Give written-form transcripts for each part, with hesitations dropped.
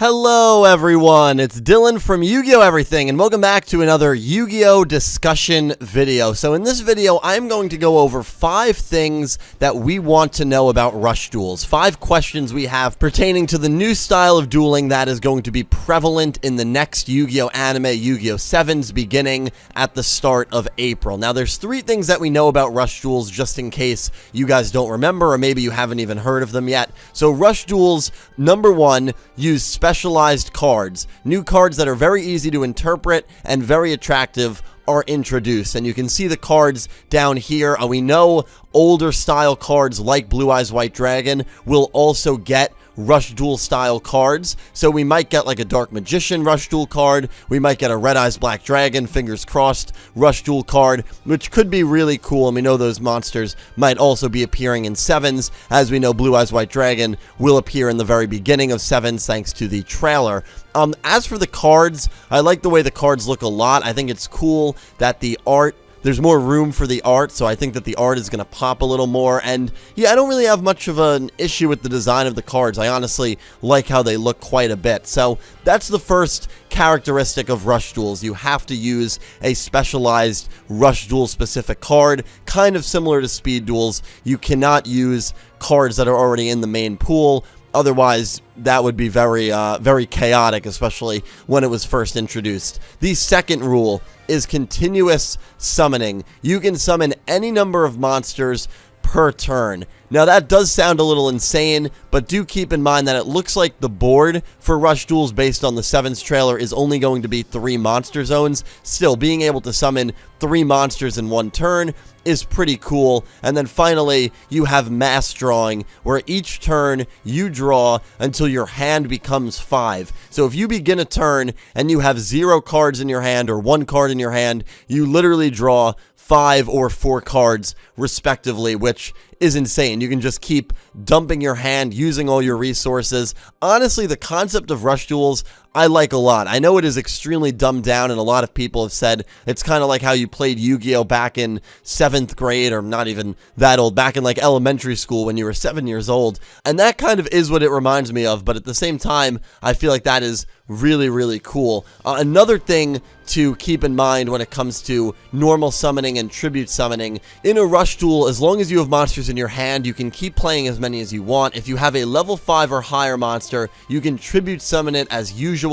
Hello everyone, it's Dylan from Yu-Gi-Oh! Everything, and welcome back to another Yu-Gi-Oh! Discussion video. So in this video, I'm going to go over 5 things that we want to know about Rush Duels. 5 questions we have pertaining to the new style of dueling that is going to be prevalent in the next Yu-Gi-Oh! Anime, Yugioh SEVENS, beginning at the start of April. Now there's 3 things that we know about Rush Duels, just in case you guys don't remember, or maybe you haven't even heard of them yet. So Rush Duels, number 1, use specialized cards. New cards that are very easy to interpret and very attractive are introduced, and you can see the cards down here. We know older style cards like Blue Eyes White Dragon will also get Rush Duel style cards, so we might get like a Dark Magician Rush Duel card, we might get a Red Eyes Black Dragon, fingers crossed, Rush Duel card, which could be really cool, and we know those monsters might also be appearing in Sevens, as we know Blue Eyes White Dragon will appear in the very beginning of Sevens thanks to the trailer. As for the cards, I like the way the cards look a lot. I think it's cool that the art, there's more room for the art, so I think that the art is going to pop a little more, and yeah, I don't really have much of an issue with the design of the cards. I honestly like how they look quite a bit. So that's the first characteristic of Rush Duels. You have to use a specialized Rush Duel specific card, kind of similar to Speed Duels. You cannot use cards that are already in the main pool. Otherwise, that would be very chaotic, especially when it was first introduced. The second rule is continuous summoning. You can summon any number of monsters per turn. Now that does sound a little insane, but do keep in mind that it looks like the board for Rush Duels based on the Sevens trailer is only going to be 3 monster zones. Still, being able to summon 3 monsters in one turn is pretty cool. And then finally, you have mass drawing, where each turn you draw until your hand becomes 5. So if you begin a turn and you have 0 cards in your hand or 1 card in your hand, you literally draw 5 or 4 cards respectively, which is insane. You can just keep dumping your hand, using all your resources. Honestly, the concept of Rush Duels I like a lot. I know it is extremely dumbed down, and a lot of people have said it's kind of like how you played Yu-Gi-Oh! Back in 7th grade, or not even that old, back in like elementary school when you were 7 years old. And that kind of is what it reminds me of, but at the same time, I feel like that is really, really cool. Another thing to keep in mind when it comes to normal summoning and tribute summoning, in a Rush Duel, as long as you have monsters in your hand, you can keep playing as many as you want. If you have a level 5 or higher monster, you can tribute summon it as usual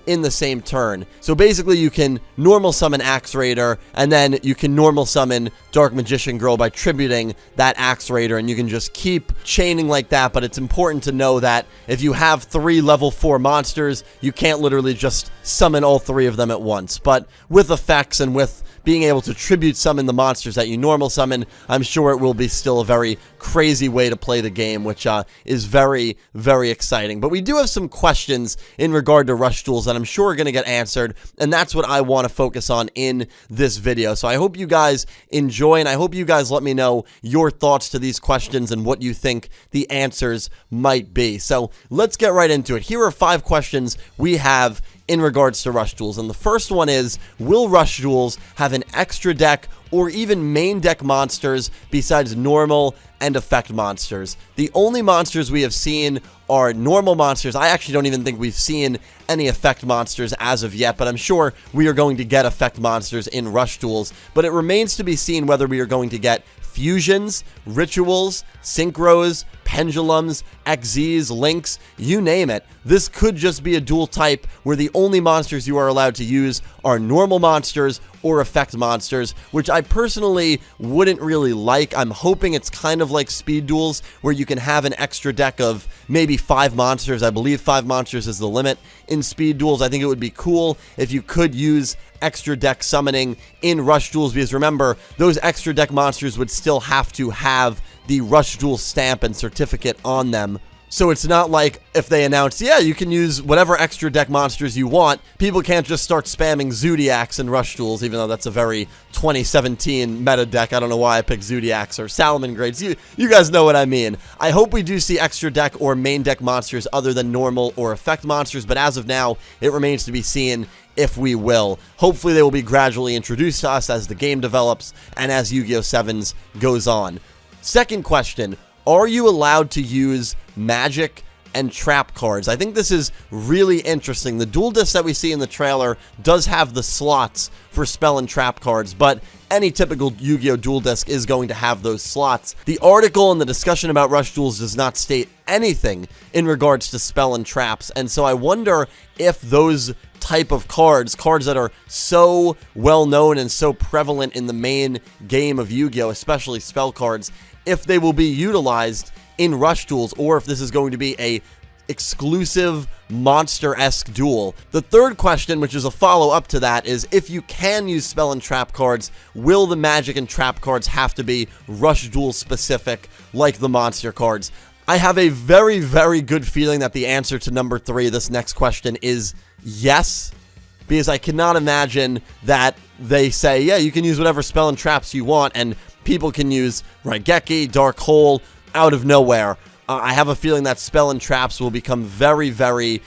in the same turn. So basically you can normal summon Axe Raider, and then you can normal summon Dark Magician Girl by tributing that Axe Raider, and you can just keep chaining like that. But it's important to know that if you have 3 level 4 monsters, you can't literally just summon all 3 of them at once. But with effects and with being able to tribute summon the monsters that you normal summon, I'm sure it will be still a very crazy way to play the game, which is very, very exciting. But we do have some questions in regard to Rush Duels that I'm sure are going to get answered, and that's what I want to focus on in this video. So I hope you guys enjoy, and I hope you guys let me know your thoughts to these questions and what you think the answers might be. So let's get right into it. Here are 5 questions we have in regards to Rush Duels, and the first one is, will Rush Duels have an extra deck or even main deck monsters besides normal and effect monsters? The only monsters we have seen are normal monsters. I actually don't even think we've seen any effect monsters as of yet, but I'm sure we are going to get effect monsters in Rush Duels. But it remains to be seen whether we are going to get fusions, rituals, synchros, pendulums, XZs, links, you name it. This could just be a duel type where the only monsters you are allowed to use are normal monsters or effect monsters, which I personally wouldn't really like. I'm hoping it's kind of like Speed Duels, where you can have an extra deck of maybe 5 monsters. I believe 5 monsters is the limit in Speed Duels. I think it would be cool if you could use extra deck summoning in Rush Duels, because remember, those extra deck monsters would still have to have the Rush Duel stamp and certificate on them. So it's not like if they announce, yeah, you can use whatever extra deck monsters you want, people can't just start spamming Zodiacs and Rush Duels, even though that's a very 2017 meta deck. I don't know why I picked Zodiacs or Salamangreats. You guys know what I mean. I hope we do see extra deck or main deck monsters other than normal or effect monsters, but as of now, it remains to be seen if we will. Hopefully they will be gradually introduced to us as the game develops and as Yu-Gi-Oh! 7s goes on. Second question, are you allowed to use magic and trap cards. I think this is really interesting. The duel disc that we see in the trailer does have the slots for spell and trap cards, but any typical Yu-Gi-Oh! Duel disc is going to have those slots. The article and the discussion about Rush Duels does not state anything in regards to spell and traps, and so I wonder if those type of cards that are so well known and so prevalent in the main game of Yu-Gi-Oh!, especially spell cards, if they will be utilized in Rush Duels, or if this is going to be a exclusive monster-esque duel. The third question, which is a follow-up to that, is if you can use spell and trap cards, will the magic and trap cards have to be Rush Duel specific like the monster cards? I have a very, very good feeling that the answer to number 3, this next question, is yes, because I cannot imagine that they say, yeah, you can use whatever spell and traps you want, and people can use Raigeki, Dark Hole, out of nowhere. I have a feeling that spell and traps will become very, very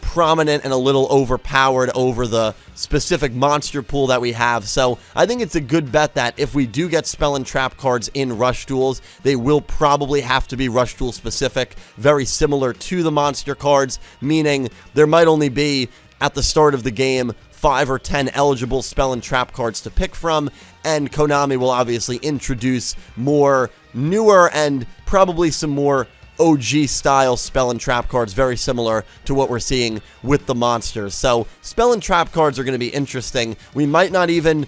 prominent and a little overpowered over the specific monster pool that we have. So I think it's a good bet that if we do get spell and trap cards in Rush Duels, they will probably have to be Rush Duel specific, very similar to the monster cards, meaning there might only be, at the start of the game, 5 or 10 eligible spell and trap cards to pick from, and Konami will obviously introduce more newer and probably some more OG style spell and trap cards, very similar to what we're seeing with the monsters. So spell and trap cards are going to be interesting. They might not even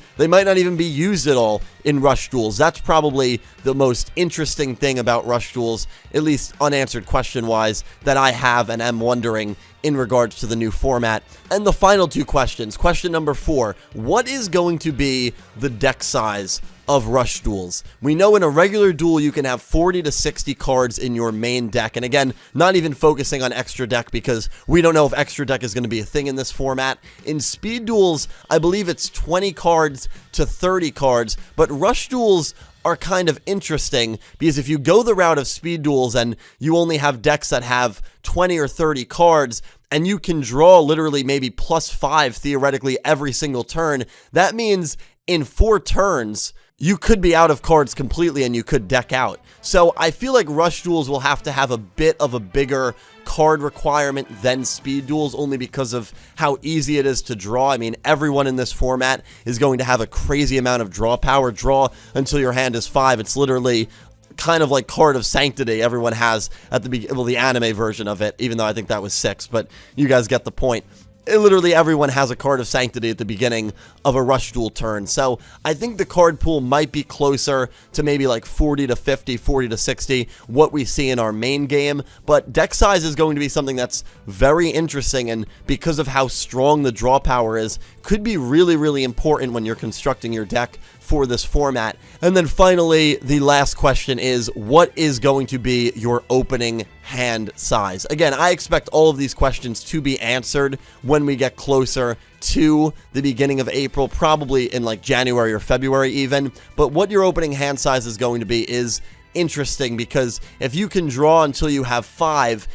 be used at all in Rush Duels. That's probably the most interesting thing about Rush Duels, at least unanswered question-wise, that I have and am wondering in regards to the new format. And the final 2 questions. Question number 4, what is going to be the deck size of Rush Duels? We know in a regular duel you can have 40 to 60 cards in your main deck, and again, not even focusing on extra deck because we don't know if extra deck is going to be a thing in this format. In speed duels, I believe it's 20 cards to 30 cards, but Rush Duels are kind of interesting because if you go the route of speed duels and you only have decks that have 20 or 30 cards and you can draw literally maybe +5 theoretically every single turn, that means in 4 turns you could be out of cards completely and you could deck out. So I feel like Rush Duels will have to have a bit of a bigger card requirement than speed duels, only because of how easy it is to draw. I mean, everyone in this format is going to have a crazy amount of draw power. Draw until your hand is 5. It's literally kind of like Card of Sanctity everyone has at the beginning, well, the anime version of it, even though I think that was 6, but you guys get the point. Literally everyone has a Card of Sanctity at the beginning of a Rush Duel turn. So I think the card pool might be closer to maybe like 40 to 50, 40 to 60, what we see in our main game. But deck size is going to be something that's very interesting, and because of how strong the draw power is, could be really, really important when you're constructing your deck for this format. And then finally, the last question is, what is going to be your opening hand size? Again, I expect all of these questions to be answered when we get closer to the beginning of April, probably in like January or February even. But what your opening hand size is going to be is interesting, because if you can draw until you have 5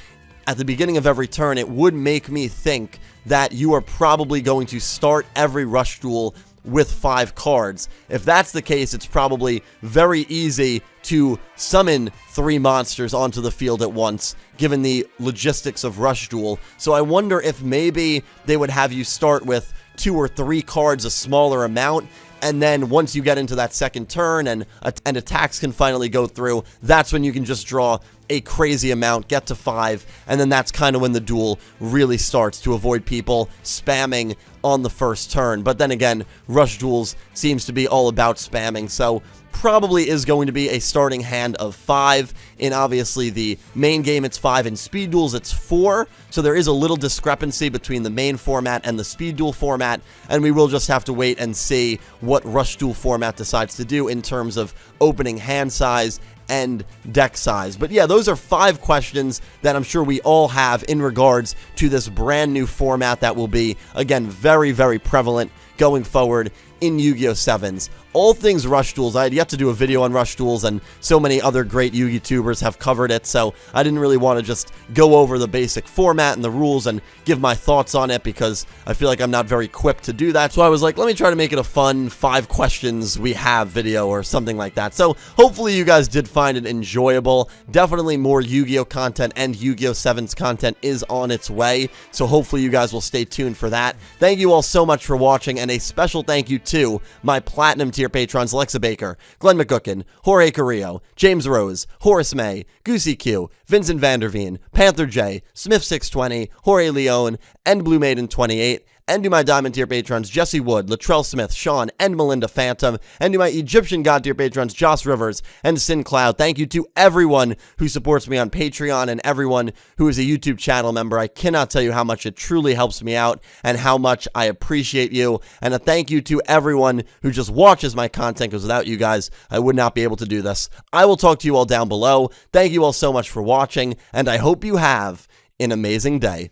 at the beginning of every turn, it would make me think that you are probably going to start every Rush Duel with 5 cards. If that's the case, it's probably very easy to summon 3 monsters onto the field at once, given the logistics of Rush Duel. So I wonder if maybe they would have you start with 2 or 3 cards, a smaller amount, and then once you get into that second turn and attacks can finally go through, that's when you can just draw a crazy amount, get to 5, and then that's kind of when the duel really starts, to avoid people spamming on the first turn. But then again, Rush Duels seems to be all about spamming, so probably is going to be a starting hand of 5. In obviously the main game it's 5, in speed duels it's 4, so there is a little discrepancy between the main format and the speed duel format, and we will just have to wait and see what Rush Duel format decides to do in terms of opening hand size and deck size. But yeah, those are 5 questions that I'm sure we all have in regards to this brand new format that will be, again, very, very prevalent going forward in Yugioh 7s. All things Rush Duels. I had yet to do a video on Rush Duels, and so many other great Yu-Gi YouTubers have covered it, so I didn't really want to just go over the basic format and the rules and give my thoughts on it, because I feel like I'm not very equipped to do that. So I was like, let me try to make it a fun 5 questions we have video or something like that. So hopefully you guys did find it enjoyable. Definitely more Yu-Gi-Oh content and Yugioh 7s content is on its way, so hopefully you guys will stay tuned for that. Thank you all so much for watching, and a special thank you to my Platinum tier patrons Alexa Baker, Glen McGookin, Jorge Carrillo, James Rose, Horace Maye, Goosey Q, Vincent Van Der Veen, Panther J, Smith620, Jorge Leon, and Blue Maiden 28, and to my Diamond tier patrons Jesse Wood, Latrell Smith, Sean, and Melinda Phantom, and to my Egyptian God tier patrons Joss Rivers and Syn Cloud. Thank you to everyone who supports me on Patreon and everyone who is a YouTube channel member. I cannot tell you how much it truly helps me out and how much I appreciate you. And a thank you to everyone who just watches my content, because without you guys, I would not be able to do this. I will talk to you all down below. Thank you all so much for watching, and I hope you have an amazing day.